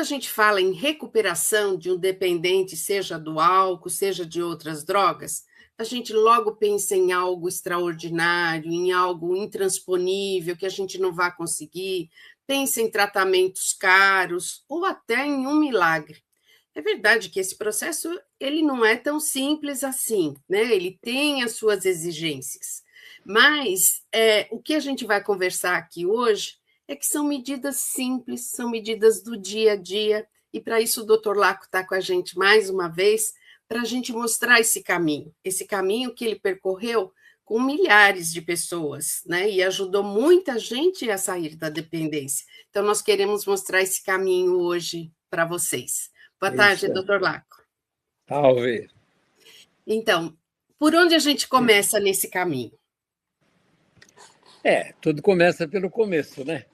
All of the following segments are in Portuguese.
gente fala em recuperação de um dependente, seja do álcool, seja de outras drogas, a gente logo pensa em algo extraordinário, em algo intransponível, que a gente não vai conseguir, pensa em tratamentos caros ou até em um milagre. É verdade que esse processo ele não é tão simples assim, né? Ele tem as suas exigências. Mas o que a gente vai conversar aqui hoje é que são medidas simples, são medidas do dia a dia, e para isso o doutor Laco está com a gente mais uma vez, para a gente mostrar esse caminho que ele percorreu com milhares de pessoas, né? E ajudou muita gente a sair da dependência. Então, nós queremos mostrar esse caminho hoje para vocês. Boa É tarde, isso. doutor Laco. Salve. Então, por onde a gente começa nesse caminho? Tudo começa pelo começo, né?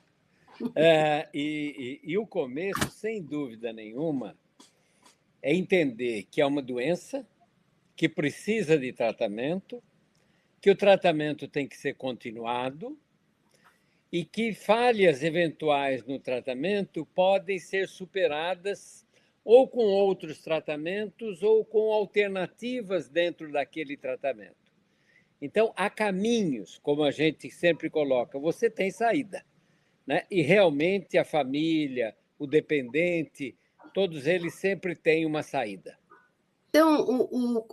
E o começo, sem dúvida nenhuma, é entender que é uma doença que precisa de tratamento, que o tratamento tem que ser continuado e que falhas eventuais no tratamento podem ser superadas ou com outros tratamentos ou com alternativas dentro daquele tratamento. Então, há caminhos, como a gente sempre coloca, você tem saída, né? E realmente a família, o dependente, todos eles sempre têm uma saída. Então,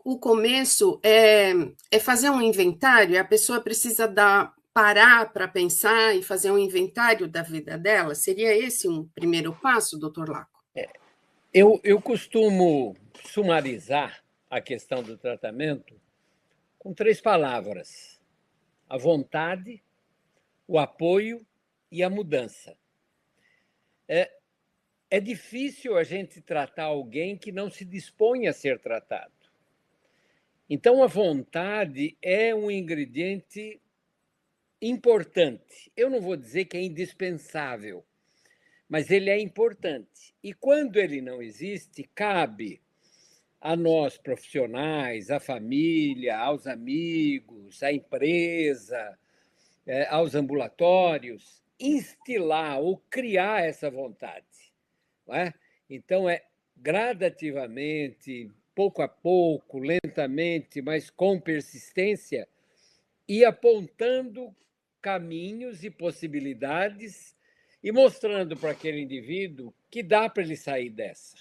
o começo é fazer um inventário, a pessoa precisa parar para pensar e fazer um inventário da vida dela? Seria esse um primeiro passo, doutor Laco? Eu costumo sumarizar a questão do tratamento com 3 palavras: a vontade, o apoio e a mudança. É difícil a gente tratar alguém que não se dispõe a ser tratado. Então, a vontade é um ingrediente importante. Eu não vou dizer que é indispensável, mas ele é importante. E quando ele não existe, cabe a nós profissionais, à família, aos amigos, à empresa, aos ambulatórios, instilar ou criar essa vontade. Não é? Então, gradativamente, pouco a pouco, lentamente, mas com persistência, ir apontando caminhos e possibilidades e mostrando para aquele indivíduo que dá para ele sair dessa.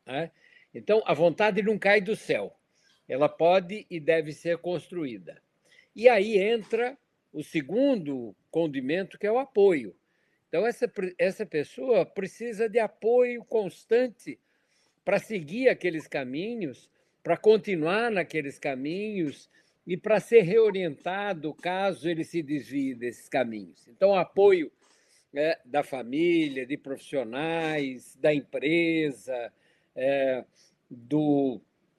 Né? Então, a vontade não cai do céu. Ela pode e deve ser construída. E aí entra o segundo condimento, que é o apoio. Então, essa pessoa precisa de apoio constante para seguir aqueles caminhos, para continuar naqueles caminhos e para ser reorientado caso ele se desvie desses caminhos. Então, apoio da família, de profissionais, da empresa,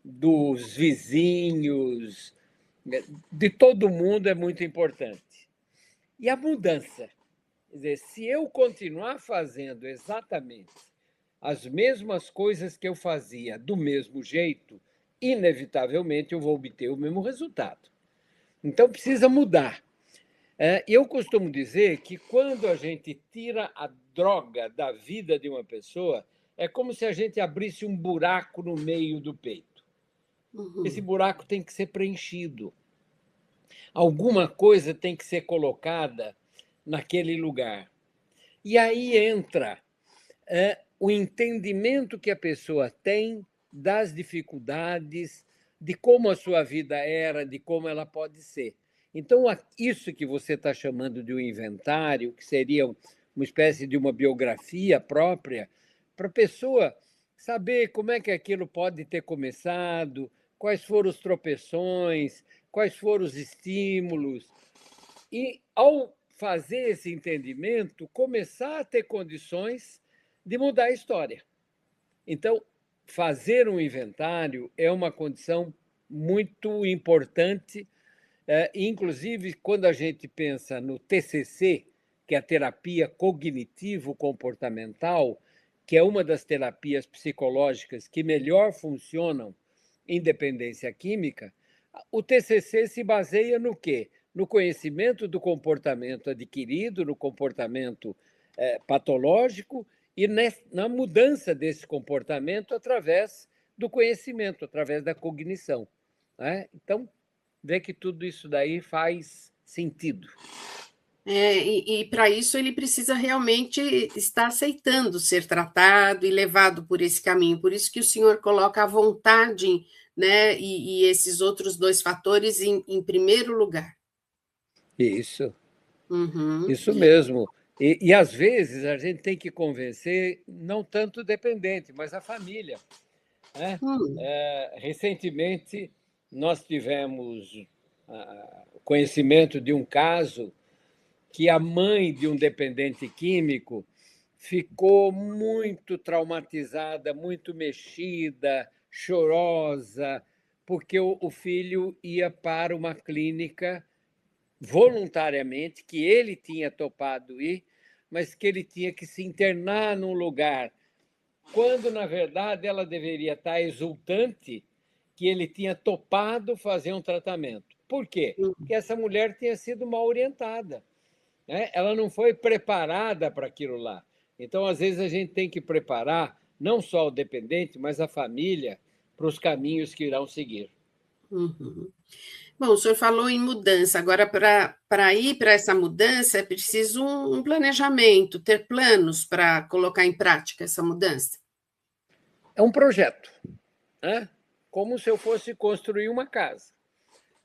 dos vizinhos, de todo mundo é muito importante. E a mudança. Quer dizer, se eu continuar fazendo exatamente as mesmas coisas que eu fazia do mesmo jeito, inevitavelmente eu vou obter o mesmo resultado. Então, precisa mudar. Eu costumo dizer que quando a gente tira a droga da vida de uma pessoa, é como se a gente abrisse um buraco no meio do peito. Esse buraco tem que ser preenchido. Alguma coisa tem que ser colocada naquele lugar. E aí entra o entendimento que a pessoa tem das dificuldades, de como a sua vida era, de como ela pode ser. Então, isso que você está chamando de um inventário, que seria uma espécie de uma biografia própria, para a pessoa saber como é que aquilo pode ter começado, quais foram os tropeções, quais foram os estímulos. E, ao fazer esse entendimento, começar a ter condições de mudar a história. Então, fazer um inventário é uma condição muito importante, inclusive quando a gente pensa no TCC, que é a terapia cognitivo-comportamental, que é uma das terapias psicológicas que melhor funcionam em dependência química, o TCC se baseia no quê? No conhecimento do comportamento adquirido, no comportamento patológico e na mudança desse comportamento através do conhecimento, através da cognição. Né? Então, vê que tudo isso daí faz sentido. E para isso ele precisa realmente estar aceitando ser tratado e levado por esse caminho. Por isso que o senhor coloca a vontade, né, e esses outros dois fatores em primeiro lugar. Isso. Uhum. Isso mesmo. E, às vezes, a gente tem que convencer não tanto o dependente, mas a família. Né? Hum. Recentemente, nós tivemos conhecimento de um caso que a mãe de um dependente químico ficou muito traumatizada, muito mexida, chorosa, porque o filho ia para uma clínica voluntariamente, que ele tinha topado ir, mas que ele tinha que se internar num lugar, quando, na verdade, ela deveria estar exultante que ele tinha topado fazer um tratamento. Por quê? Porque essa mulher tinha sido mal orientada. Né? Ela não foi preparada para aquilo lá. Então, às vezes, a gente tem que preparar não só o dependente, mas a família para os caminhos que irão seguir. Uhum. Bom, o senhor falou em mudança. Agora, para ir para essa mudança, é preciso um planejamento, ter planos para colocar em prática essa mudança. É um projeto, né? Como se eu fosse construir uma casa.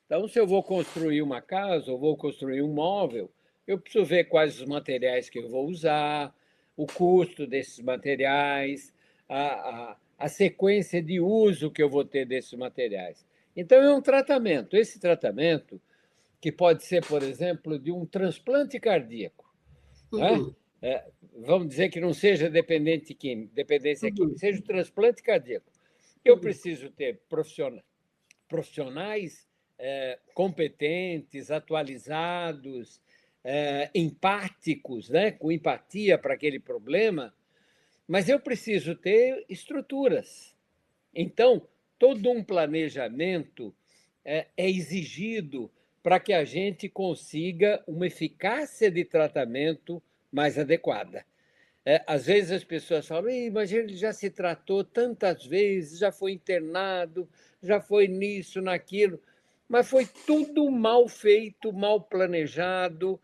Então, se eu vou construir uma casa ou vou construir um móvel, eu preciso ver quais os materiais que eu vou usar, o custo desses materiais, a sequência de uso que eu vou ter desses materiais. Então, é um tratamento. Esse tratamento, que pode ser, por exemplo, de um transplante cardíaco, né? Uhum, Vamos dizer que não seja dependência química, uhum, seja o transplante cardíaco. Eu uhum, preciso ter profissionais competentes, atualizados, empáticos, né? Com empatia para aquele problema, mas eu preciso ter estruturas. Então, todo um planejamento é exigido para que a gente consiga uma eficácia de tratamento mais adequada. Às vezes as pessoas falam, mas ele já se tratou tantas vezes, já foi internado, já foi nisso, naquilo, mas foi tudo mal feito, mal planejado,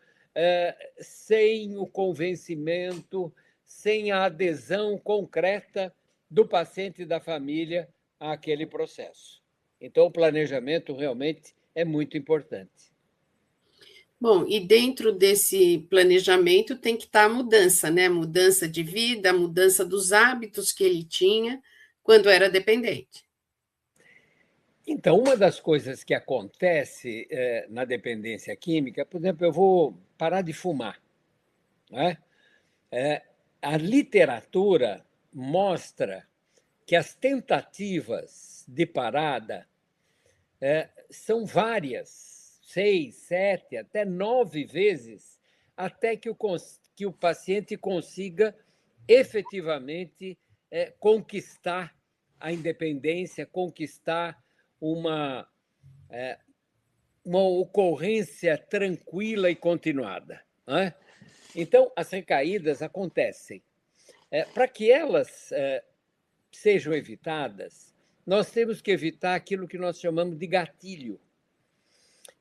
sem o convencimento, sem a adesão concreta do paciente e da família àquele processo. Então, o planejamento realmente é muito importante. Bom, e dentro desse planejamento tem que estar a mudança, né? Mudança de vida, mudança dos hábitos que ele tinha quando era dependente. Então, uma das coisas que acontece na dependência química, por exemplo, eu vou parar de fumar. Né? A literatura mostra que as tentativas de parada são várias, 6, 7, até 9 vezes, até que o paciente consiga efetivamente conquistar a independência, conquistar uma, uma ocorrência tranquila e continuada. Né? Então, as recaídas acontecem. Para que elas sejam evitadas, nós temos que evitar aquilo que nós chamamos de gatilho,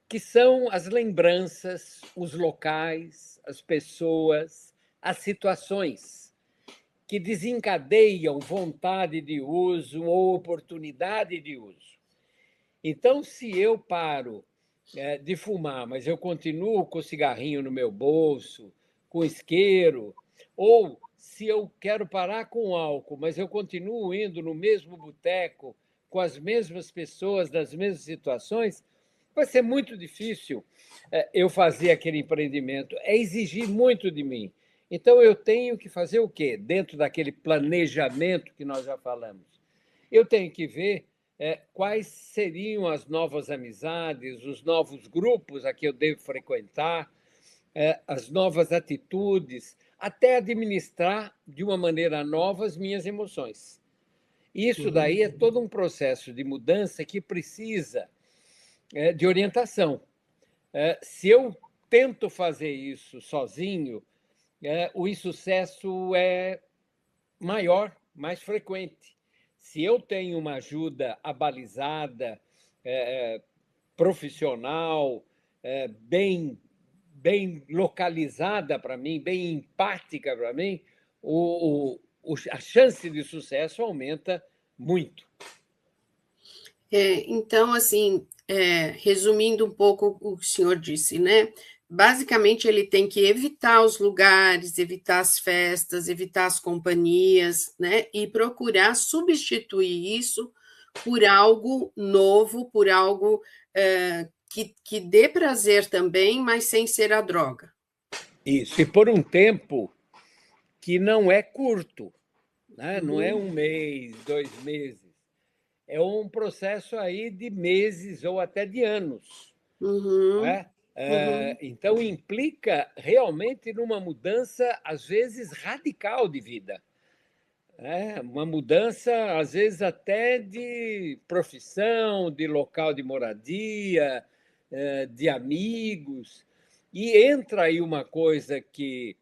que são as lembranças, os locais, as pessoas, as situações que desencadeiam vontade de uso ou oportunidade de uso. Então, se eu paro de fumar, mas eu continuo com o cigarrinho no meu bolso, com isqueiro, ou se eu quero parar com álcool, mas eu continuo indo no mesmo boteco, com as mesmas pessoas, nas mesmas situações, vai ser muito difícil eu fazer aquele empreendimento. É exigir muito de mim. Então, eu tenho que fazer o quê? Dentro daquele planejamento que nós já falamos. Eu tenho que ver quais seriam as novas amizades, os novos grupos a que eu devo frequentar, as novas atitudes, até administrar de uma maneira nova as minhas emoções. Isso Uhum. daí é todo um processo de mudança que precisa de orientação. Se eu tento fazer isso sozinho, o insucesso é maior, mais frequente. Se eu tenho uma ajuda abalizada, profissional, bem localizada para mim, bem empática para mim, a chance de sucesso aumenta muito. Então, assim, resumindo um pouco o que o senhor disse, né? Basicamente, ele tem que evitar os lugares, evitar as festas, evitar as companhias, né? E procurar substituir isso por algo novo, por algo que dê prazer também, mas sem ser a droga. Isso, e por um tempo que não é curto, né? Não é Uhum, 1 mês, 2 meses. É um processo aí de meses ou até de anos. uhum, Né? uhum. Então, implica realmente numa mudança, às vezes, radical de vida. Uma mudança, às vezes, até de profissão, de local de moradia, de amigos. E entra aí uma coisa que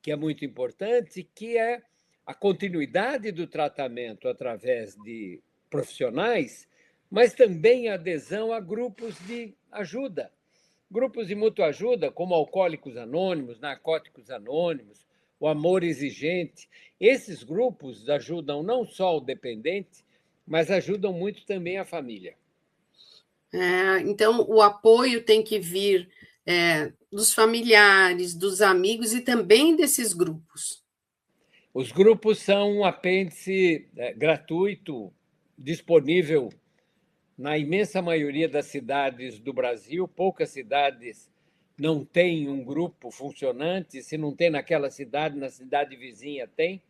é muito importante, que é a continuidade do tratamento através de profissionais, mas também a adesão a grupos de ajuda. Grupos de mútua ajuda, como Alcoólicos Anônimos, Narcóticos Anônimos, o Amor Exigente. Esses grupos ajudam não só o dependente, mas ajudam muito também a família. Então, o apoio tem que vir dos familiares, dos amigos e também desses grupos. Os grupos são um apêndice gratuito, disponível na imensa maioria das cidades do Brasil. Poucas cidades não têm um grupo funcionante. Se não tem naquela cidade, na cidade vizinha tem.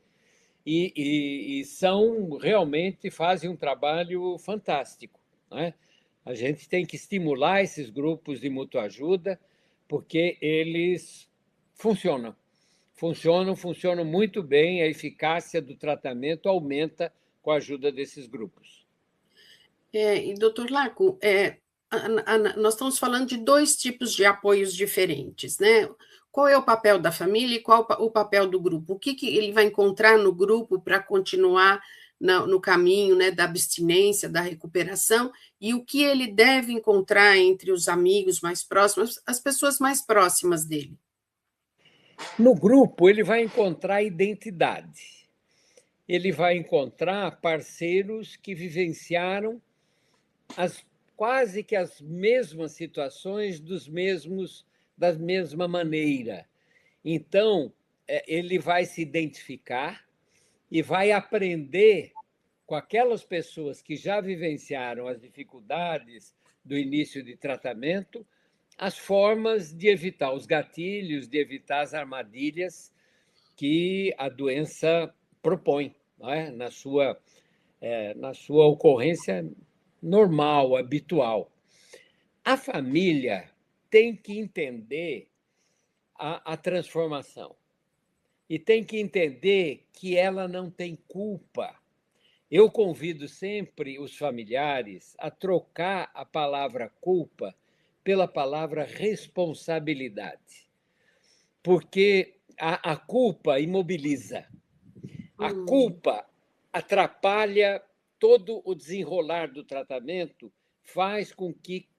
E são realmente fazem um trabalho fantástico, né? A gente tem que estimular esses grupos de mútua ajuda, porque eles funcionam. Funcionam muito bem, a eficácia do tratamento aumenta com a ajuda desses grupos. E, doutor Laco, nós estamos falando de dois tipos de apoios diferentes, né? Qual é o papel da família e qual o papel do grupo? O que ele vai encontrar no grupo para continuar no caminho, né, da abstinência, da recuperação, e o que ele deve encontrar entre os amigos mais próximos, as pessoas mais próximas dele? No grupo, ele vai encontrar identidade, ele vai encontrar parceiros que vivenciaram as, quase que as mesmas situações da mesma maneira. Então, ele vai se identificar e vai aprender com aquelas pessoas que já vivenciaram as dificuldades do início de tratamento, as formas de evitar os gatilhos, de evitar as armadilhas que a doença propõe, não é? Na sua ocorrência normal, habitual. A família tem que entender a transformação e tem que entender que ela não tem culpa. Eu convido sempre os familiares a trocar a palavra culpa pela palavra responsabilidade, porque a culpa imobiliza, a Hum, culpa atrapalha todo o desenrolar do tratamento, faz com que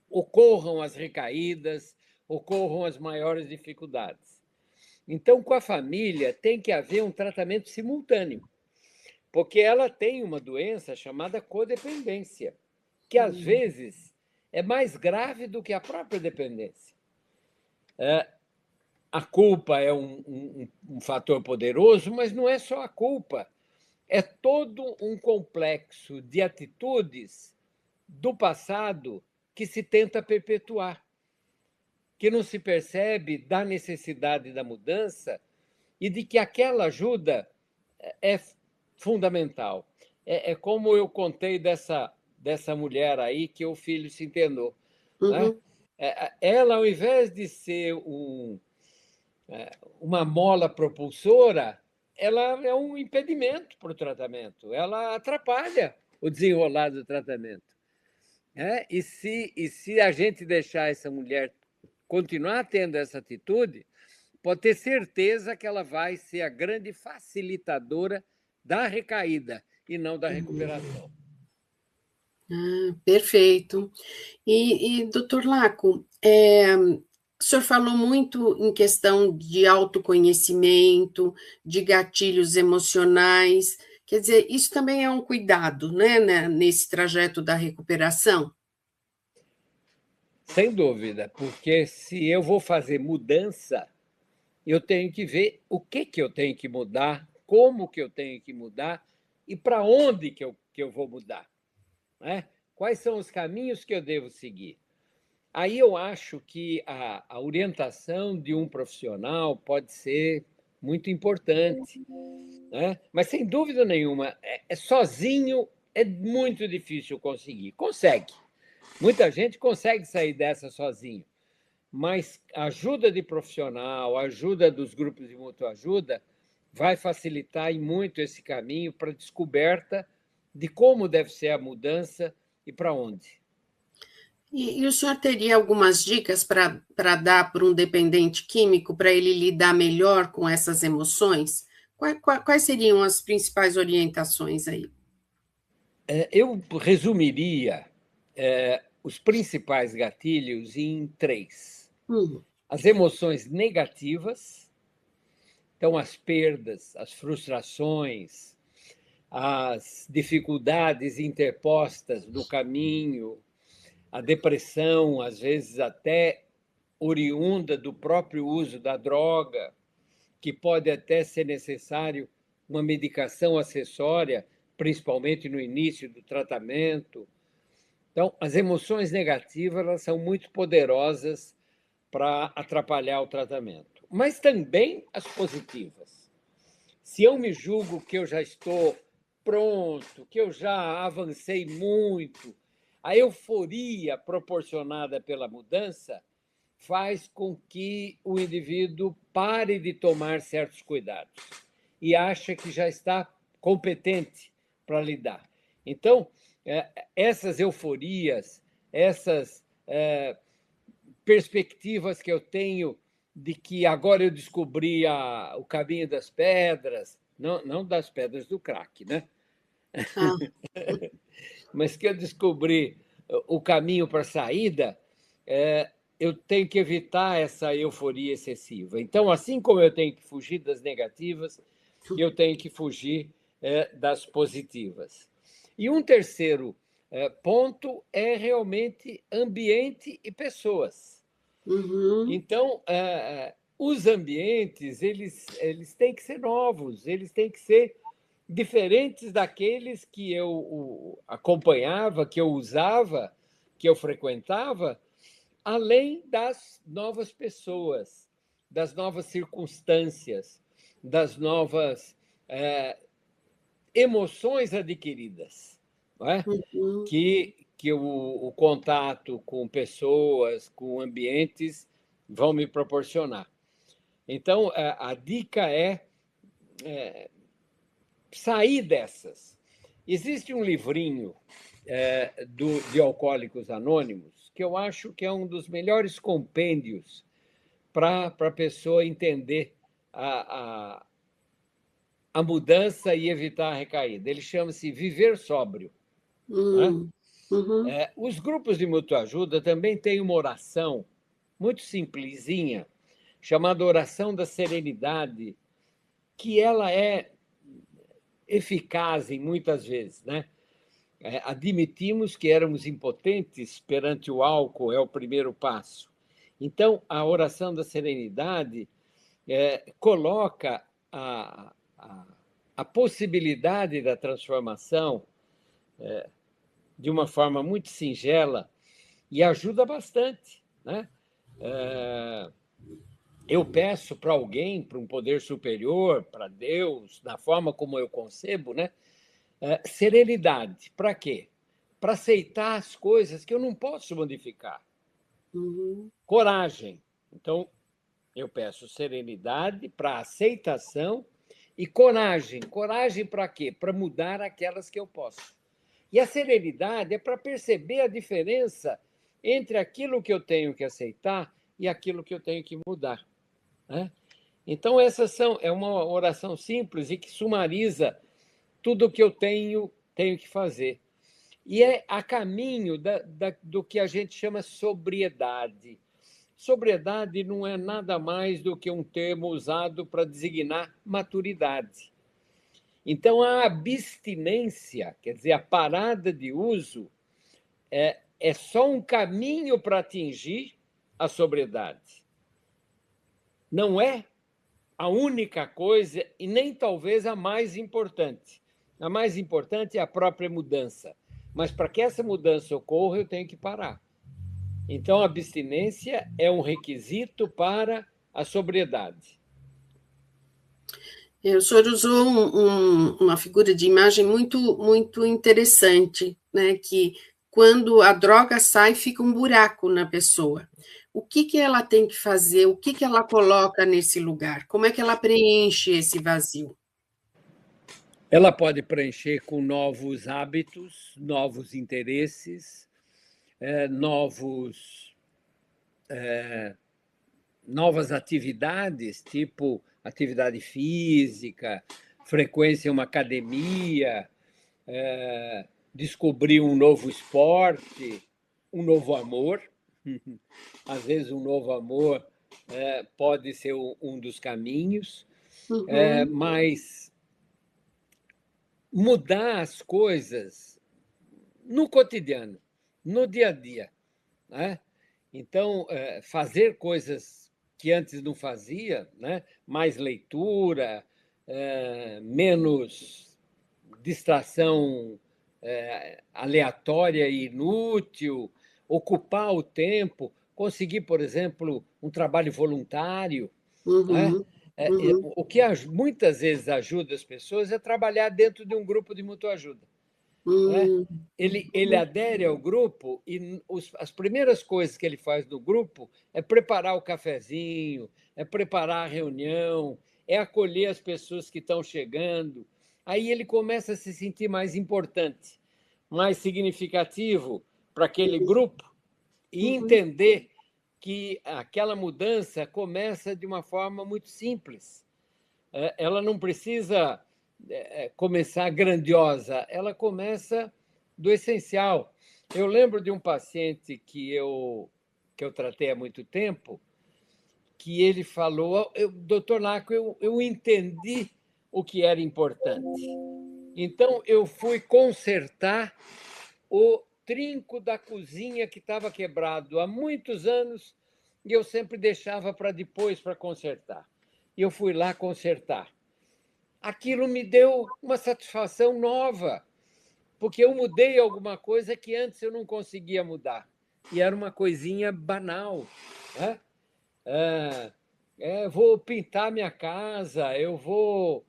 ocorram as recaídas, ocorram as maiores dificuldades. Então, com a família, tem que haver um tratamento simultâneo, porque ela tem uma doença chamada codependência, que às hum, vezes é mais grave do que a própria dependência. A culpa é um fator poderoso, mas não é só a culpa, é todo um complexo de atitudes do passado que se tenta perpetuar, que não se percebe da necessidade da mudança e de que aquela ajuda é fundamental. Como eu contei dessa mulher aí que o filho se internou. Né? uhum. Ela, ao invés de ser uma mola propulsora, ela é um impedimento para o tratamento, ela atrapalha o desenrolar do tratamento. E se a gente deixar essa mulher continuar tendo essa atitude, pode ter certeza que ela vai ser a grande facilitadora da recaída e não da recuperação. Perfeito. Doutor Laco, o senhor falou muito em questão de autoconhecimento, de gatilhos emocionais. Quer dizer, isso também é um cuidado, né, nesse trajeto da recuperação? Sem dúvida, porque se eu vou fazer mudança, eu tenho que ver o que eu tenho que mudar, como que eu tenho que mudar e para onde que eu vou mudar, né? Quais são os caminhos que eu devo seguir? Aí eu acho que a orientação de um profissional pode ser muito importante, né? Mas, sem dúvida nenhuma, sozinho é muito difícil conseguir. Consegue. Muita gente consegue sair dessa sozinho, mas a ajuda de profissional, a ajuda dos grupos de mútua ajuda, vai facilitar e muito esse caminho para a descoberta de como deve ser a mudança e para onde. E o senhor teria algumas dicas para dar para um dependente químico, para ele lidar melhor com essas emoções? Quais seriam as principais orientações aí? Eu resumiria os principais gatilhos em três. Hum, As emoções negativas, então as perdas, as frustrações, as dificuldades interpostas no caminho, a depressão, às vezes até oriunda do próprio uso da droga, que pode até ser necessário uma medicação acessória, principalmente no início do tratamento. Então, as emoções negativas elas são muito poderosas para atrapalhar o tratamento, mas também as positivas. Se eu me julgo que eu já estou pronto, que eu já avancei muito, a euforia proporcionada pela mudança faz com que o indivíduo pare de tomar certos cuidados e acha que já está competente para lidar. Então, essas euforias, essas perspectivas que eu tenho de que agora eu descobri o caminho das pedras, não das pedras do crack, né? ah, Mas que eu descobri o caminho para a saída, eu tenho que evitar essa euforia excessiva. Então, assim como eu tenho que fugir das negativas, eu tenho que fugir das positivas. E um terceiro ponto é realmente ambiente e pessoas. uhum, Então, os ambientes, eles têm que ser novos, eles têm que ser diferentes daqueles que eu acompanhava, que eu usava, que eu frequentava, além das novas pessoas, das novas circunstâncias, das novas emoções adquiridas, não é? uhum. que o contato com pessoas, com ambientes, vão me proporcionar. Então, a dica é sair dessas. Existe um livrinho de Alcoólicos Anônimos que eu acho que é um dos melhores compêndios para a pessoa entender a mudança e evitar a recaída. Ele chama-se Viver Sóbrio. Né? Hum, uhum, Os grupos de mútua ajuda também têm uma oração muito simplesinha, chamada Oração da Serenidade, que ela é eficaz em muitas vezes, né? Admitimos que éramos impotentes perante o álcool, é o primeiro passo. Então, a oração da serenidade coloca a possibilidade da transformação de uma forma muito singela e ajuda bastante, né? Eu peço para alguém, para um poder superior, para Deus, na forma como eu concebo, né? Serenidade. Para quê? Para aceitar as coisas que eu não posso modificar. uhum. Coragem. Então, eu peço serenidade para aceitação e coragem. Coragem para quê? Para mudar aquelas que eu posso. E a serenidade é para perceber a diferença entre aquilo que eu tenho que aceitar e aquilo que eu tenho que mudar. Né? Então, é uma oração simples e que sumariza tudo o que eu tenho que fazer. E é a caminho do que a gente chama sobriedade. Sobriedade não é nada mais do que um termo usado para designar maturidade. Então, a abstinência, quer dizer, a parada de uso, é só um caminho para atingir a sobriedade. Não é a única coisa e nem talvez a mais importante. A mais importante é a própria mudança. Mas para que essa mudança ocorra, eu tenho que parar. Então, a abstinência é um requisito para a sobriedade. O senhor usou uma figura de imagem muito interessante, né? Que quando a droga sai, fica um buraco na pessoa. O que ela tem que fazer? O que ela coloca nesse lugar? Como é que ela preenche esse vazio? Ela pode preencher com novos hábitos, novos interesses, novas atividades, tipo atividade física, frequência em uma academia, descobrir um novo esporte, um novo amor. Às vezes, um novo amor pode ser um dos caminhos, mas mudar as coisas no cotidiano, no dia a dia, né? Então, fazer coisas que antes não fazia, né? Mais leitura, menos distração aleatória e inútil, ocupar o tempo, conseguir, por exemplo, um trabalho voluntário. Né? O que muitas vezes ajuda as pessoas é trabalhar dentro de um grupo de mutuajuda. Né? Ele adere ao grupo e as primeiras coisas que ele faz no grupo é preparar o cafezinho, é preparar a reunião, é acolher as pessoas que estão chegando. Aí ele começa a se sentir mais importante, mais significativo para aquele grupo e entender que aquela mudança começa de uma forma muito simples. Ela não precisa começar grandiosa, ela começa do essencial. Eu lembro de um paciente que eu tratei há muito tempo, que ele falou, doutor Laco, eu entendi o que era importante. Então, eu fui consertar o trinco da cozinha que estava quebrado há muitos anos e eu sempre deixava para depois para consertar. E eu fui lá consertar. Aquilo me deu uma satisfação nova, porque eu mudei alguma coisa que antes eu não conseguia mudar. E era uma coisinha banal. Né? Vou pintar minha casa, eu vou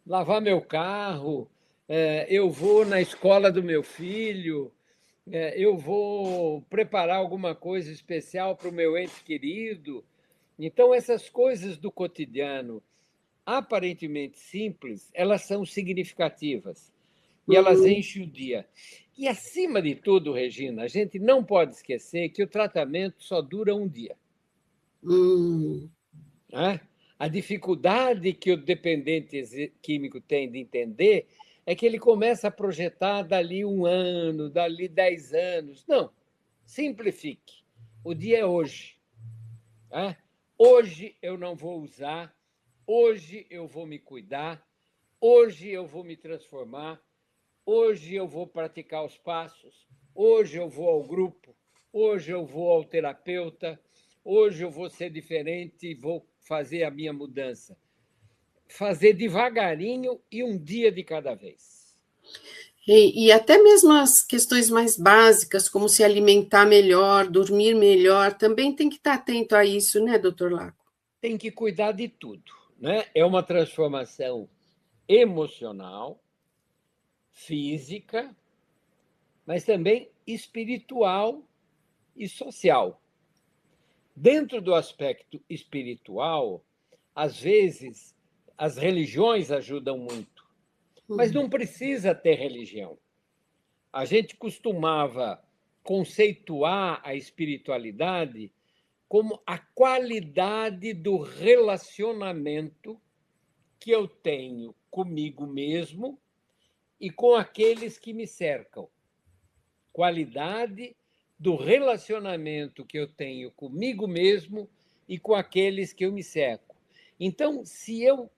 lavar meu carro, eu vou na escola do meu filho, eu vou preparar alguma coisa especial para o meu ente querido. Então, essas coisas do cotidiano, aparentemente simples, elas são significativas e elas enchem o dia. E, acima de tudo, Regina, a gente não pode esquecer que o tratamento só dura um dia. Né? A dificuldade que o dependente químico tem de entender é que ele começa a projetar dali 1 ano, dali 10 anos. Não, simplifique. O dia é hoje. Né? Hoje eu não vou usar, hoje eu vou me cuidar, hoje eu vou me transformar, hoje eu vou praticar os passos, hoje eu vou ao grupo, hoje eu vou ao terapeuta, hoje eu vou ser diferente e vou fazer a minha mudança. Fazer devagarinho e um dia de cada vez. E até mesmo as questões mais básicas, como se alimentar melhor, dormir melhor, também tem que estar atento a isso, né, doutor Laco? Tem que cuidar de tudo. Né? É uma transformação emocional, física, mas também espiritual e social. Dentro do aspecto espiritual, às vezes, as religiões ajudam muito, mas não precisa ter religião. A gente costumava conceituar a espiritualidade como a qualidade do relacionamento que eu tenho comigo mesmo e com aqueles que me cercam. Qualidade do relacionamento que eu tenho comigo mesmo e com aqueles que eu me cerco. Então, se eu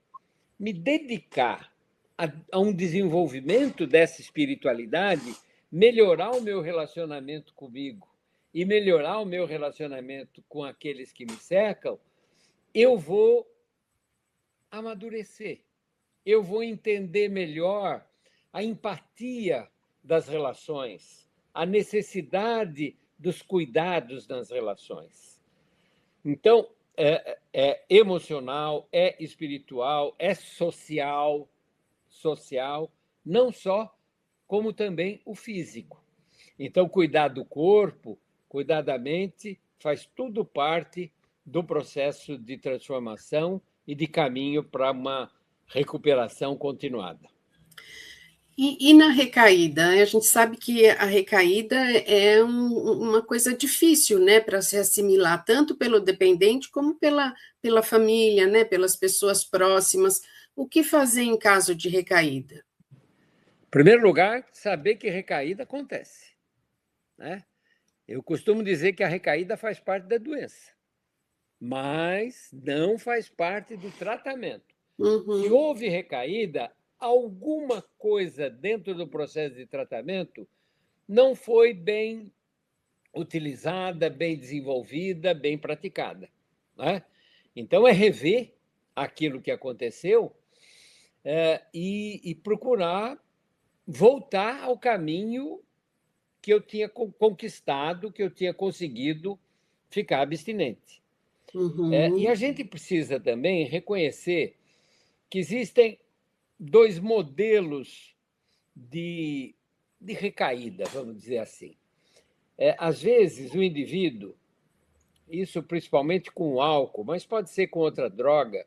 me dedicar a um desenvolvimento dessa espiritualidade, melhorar o meu relacionamento comigo e melhorar o meu relacionamento com aqueles que me cercam, eu vou amadurecer, eu vou entender melhor a empatia das relações, a necessidade dos cuidados nas relações. Então, é emocional, é espiritual, é social, não só, como também o físico. Então, cuidar do corpo, cuidar da mente, faz tudo parte do processo de transformação e de caminho para uma recuperação continuada. E na recaída? A gente sabe que a recaída é uma coisa difícil, né, para se assimilar, tanto pelo dependente como pela família, né, pelas pessoas próximas. O que fazer em caso de recaída? Em primeiro lugar, saber que recaída acontece, né? Eu costumo dizer que a recaída faz parte da doença, mas não faz parte do tratamento. Se houve recaída, alguma coisa dentro do processo de tratamento não foi bem utilizada, bem desenvolvida, bem praticada, né? Então, é rever aquilo que aconteceu e procurar voltar ao caminho que eu tinha conquistado, que eu tinha conseguido ficar abstinente. E a gente precisa também reconhecer que existem dois modelos de recaída, vamos dizer assim. Às vezes, o indivíduo, isso principalmente com o álcool, mas pode ser com outra droga,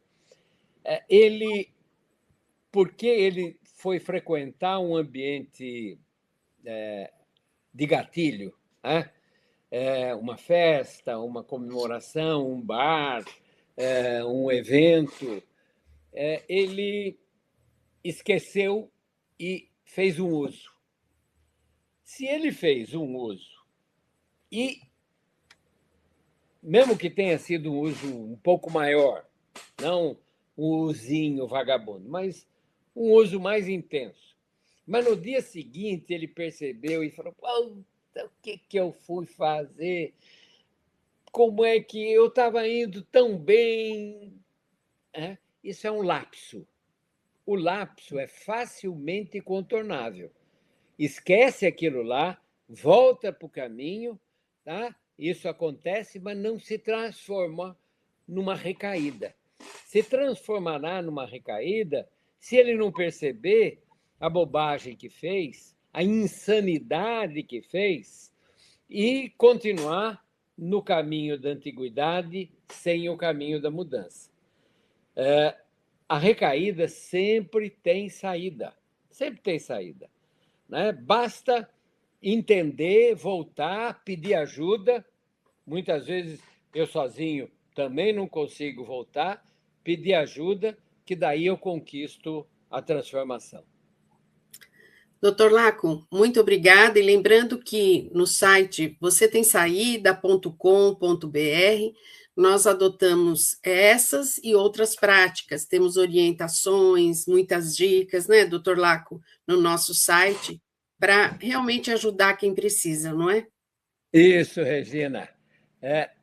porque ele foi frequentar um ambiente de gatilho, né? Uma festa, uma comemoração, um bar, um evento, ele esqueceu e fez um uso. Se ele fez um uso e, mesmo que tenha sido um uso um pouco maior, não um usinho vagabundo, mas um uso mais intenso, mas no dia seguinte ele percebeu e falou: o que eu fui fazer? Como é que eu estava indo tão bem? Isso é um lapso. O lapso é facilmente contornável. Esquece aquilo lá, volta para o caminho, tá? Isso acontece, mas não se transforma numa recaída. Se transformará numa recaída se ele não perceber a bobagem que fez, a insanidade que fez, e continuar no caminho da antiguidade sem o caminho da mudança. A recaída sempre tem saída, né? Basta entender, voltar, pedir ajuda. Muitas vezes eu sozinho também não consigo voltar, pedir ajuda, que daí eu conquisto a transformação. Doutor Laco, muito obrigada. E lembrando que no site vocêtemsaída.com.br nós adotamos essas e outras práticas. Temos orientações, muitas dicas, né, doutor Laco, no nosso site, para realmente ajudar quem precisa, não é? Isso, Regina.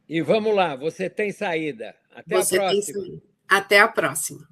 E vamos lá, você tem saída. Até a próxima. Até a próxima.